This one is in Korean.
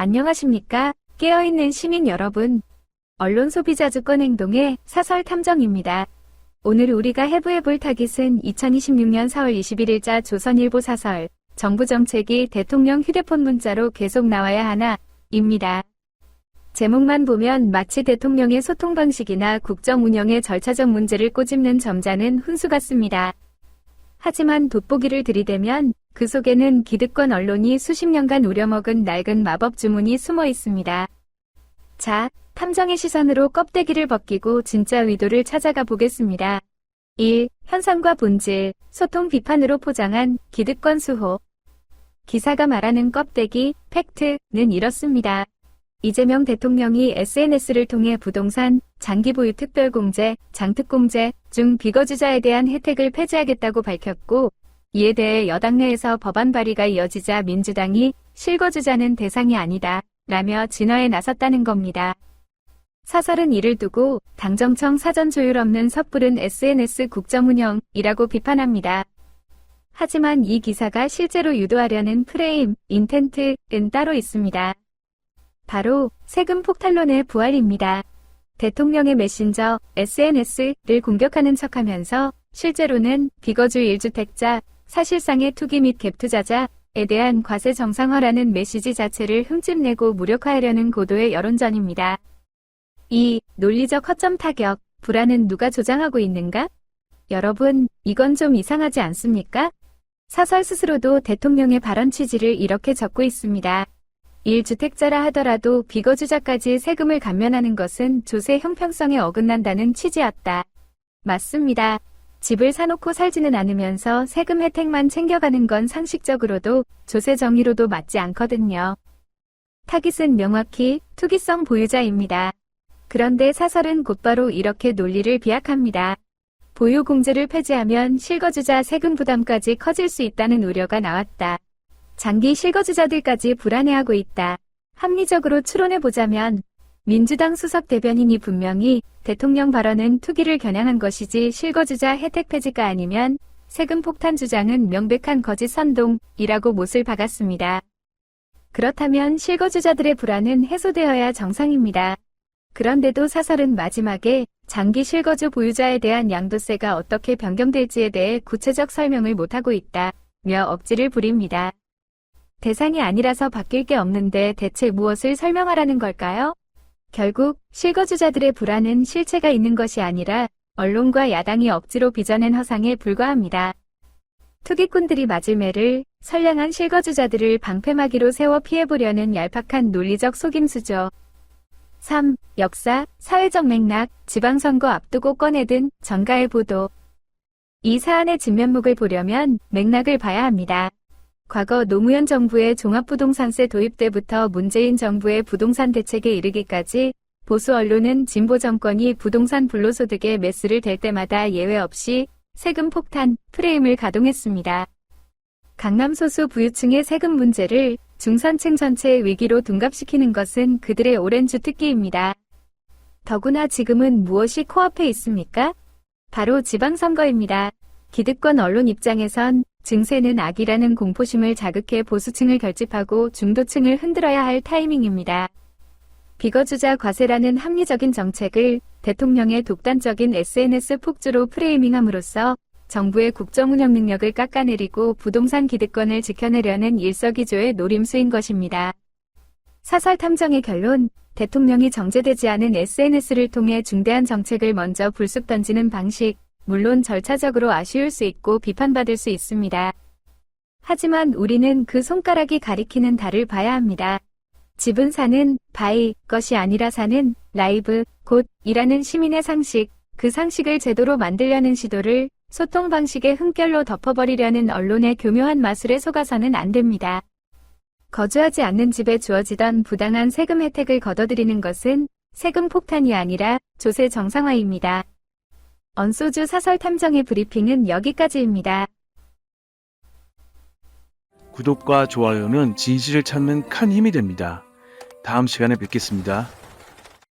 안녕하십니까? 깨어있는 시민 여러분. 언론 소비자 주권 행동의 사설 탐정입니다. 오늘 우리가 해부해볼 타깃은 2026년 4월 21일자 조선일보 사설, 정부 정책이 대통령 휴대폰 문자로 계속 나와야 하나? 입니다. 제목만 보면 마치 대통령의 소통 방식이나 국정 운영의 절차적 문제를 꼬집는 점잖은 훈수 같습니다. 하지만 돋보기를 들이대면 그 속에는 기득권 언론이 수십 년간 우려먹은 낡은 마법 주문이 숨어 있습니다. 자, 탐정의 시선으로 껍데기를 벗기고 진짜 의도를 찾아가 보겠습니다. 1. 현상과 본질, 소통 비판으로 포장한 기득권 수호. 기사가 말하는 껍데기, 팩트는 이렇습니다. 이재명 대통령이 SNS를 통해 부동산, 장기보유 특별공제, 장특공제 중 비거주자에 대한 혜택을 폐지하겠다고 밝혔고, 이에 대해 여당 내에서 법안 발의가 이어지자 민주당이 실거주자는 대상이 아니다 라며 진화에 나섰다는 겁니다. 사설은 이를 두고 당정청 사전 조율 없는 섣부른 SNS 국정운영이라고 비판합니다. 하지만 이 기사가 실제로 유도하려는 프레임, 인텐트는 따로 있습니다. 바로 세금 폭탄론의 부활입니다. 대통령의 메신저, SNS를 공격하는 척하면서 실제로는 비거주 1주택자, 사실상의 투기 및 갭투자자에 대한 과세 정상화라는 메시지 자체를 흠집내고 무력화하려는 고도의 여론전입니다. 2. 논리적 허점 타격, 불안은 누가 조장하고 있는가? 여러분, 이건 좀 이상하지 않습니까? 사설 스스로도 대통령의 발언 취지를 이렇게 적고 있습니다. 1주택자라 하더라도 비거주자까지 세금을 감면하는 것은 조세 형평성에 어긋난다는 취지였다. 맞습니다. 집을 사놓고 살지는 않으면서 세금 혜택만 챙겨가는 건 상식적으로도 조세 정의로도 맞지 않거든요. 타깃은 명확히 투기성 보유자입니다. 그런데 사설은 곧바로 이렇게 논리를 비약합니다. 보유공제를 폐지하면 실거주자 세금 부담까지 커질 수 있다는 우려가 나왔다. 장기 실거주자들까지 불안해하고 있다. 합리적으로 추론해보자면 민주당 수석 대변인이 분명히 대통령 발언은 투기를 겨냥한 것이지 실거주자 혜택 폐지가 아니면 세금 폭탄 주장은 명백한 거짓 선동이라고 못을 박았습니다. 그렇다면 실거주자들의 불안은 해소되어야 정상입니다. 그런데도 사설은 마지막에 장기 실거주 보유자에 대한 양도세가 어떻게 변경될지에 대해 구체적 설명을 못하고 있다며 억지를 부립니다. 대상이 아니라서 바뀔 게 없는데 대체 무엇을 설명하라는 걸까요? 결국 실거주자들의 불안은 실체가 있는 것이 아니라 언론과 야당이 억지로 빚어낸 허상에 불과합니다. 투기꾼들이 맞을 매를 선량한 실거주자들을 방패막이로 세워 피해보려는 얄팍한 논리적 속임수죠. 3. 역사, 사회적 맥락, 지방선거 앞두고 꺼내든 정가의 보도. 이 사안의 진면목을 보려면 맥락을 봐야 합니다. 과거 노무현 정부의 종합부동산세 도입 때부터 문재인 정부의 부동산 대책에 이르기까지 보수 언론은 진보 정권이 부동산 불로소득에 매수를 댈 때마다 예외 없이 세금 폭탄 프레임을 가동했습니다. 강남 소수 부유층의 세금 문제를 중산층 전체의 위기로 둔갑시키는 것은 그들의 오랜 주특기입니다. 더구나 지금은 무엇이 코앞에 있습니까? 바로 지방선거입니다. 기득권 언론 입장에선 증세는 악이라는 공포심을 자극해 보수층을 결집하고 중도층을 흔들어야 할 타이밍입니다. 비거주자 과세라는 합리적인 정책을 대통령의 독단적인 SNS 폭주로 프레이밍함으로써 정부의 국정운영 능력을 깎아내리고 부동산 기득권을 지켜내려는 일석이조의 노림수인 것입니다. 사설 탐정의 결론, 대통령이 정제되지 않은 SNS를 통해 중대한 정책을 먼저 불쑥 던지는 방식, 물론 절차적으로 아쉬울 수 있고 비판받을 수 있습니다. 하지만 우리는 그 손가락이 가리키는 달을 봐야 합니다. 집은 사는 바이 것이 아니라 사는 라이브 곧이라는 시민의 상식, 그 상식을 제도로 만들려는 시도를 소통 방식의 흠결로 덮어버리려는 언론의 교묘한 마술에 속아서는 안 됩니다. 거주하지 않는 집에 주어지던 부당한 세금 혜택을 걷어들이는 것은 세금 폭탄이 아니라 조세 정상화입니다. 언소주 사설 탐정의 브리핑은 여기까지입니다. 구독과 좋아요는 진실을 찾는 큰 힘이 됩니다. 다음 시간에 뵙겠습니다.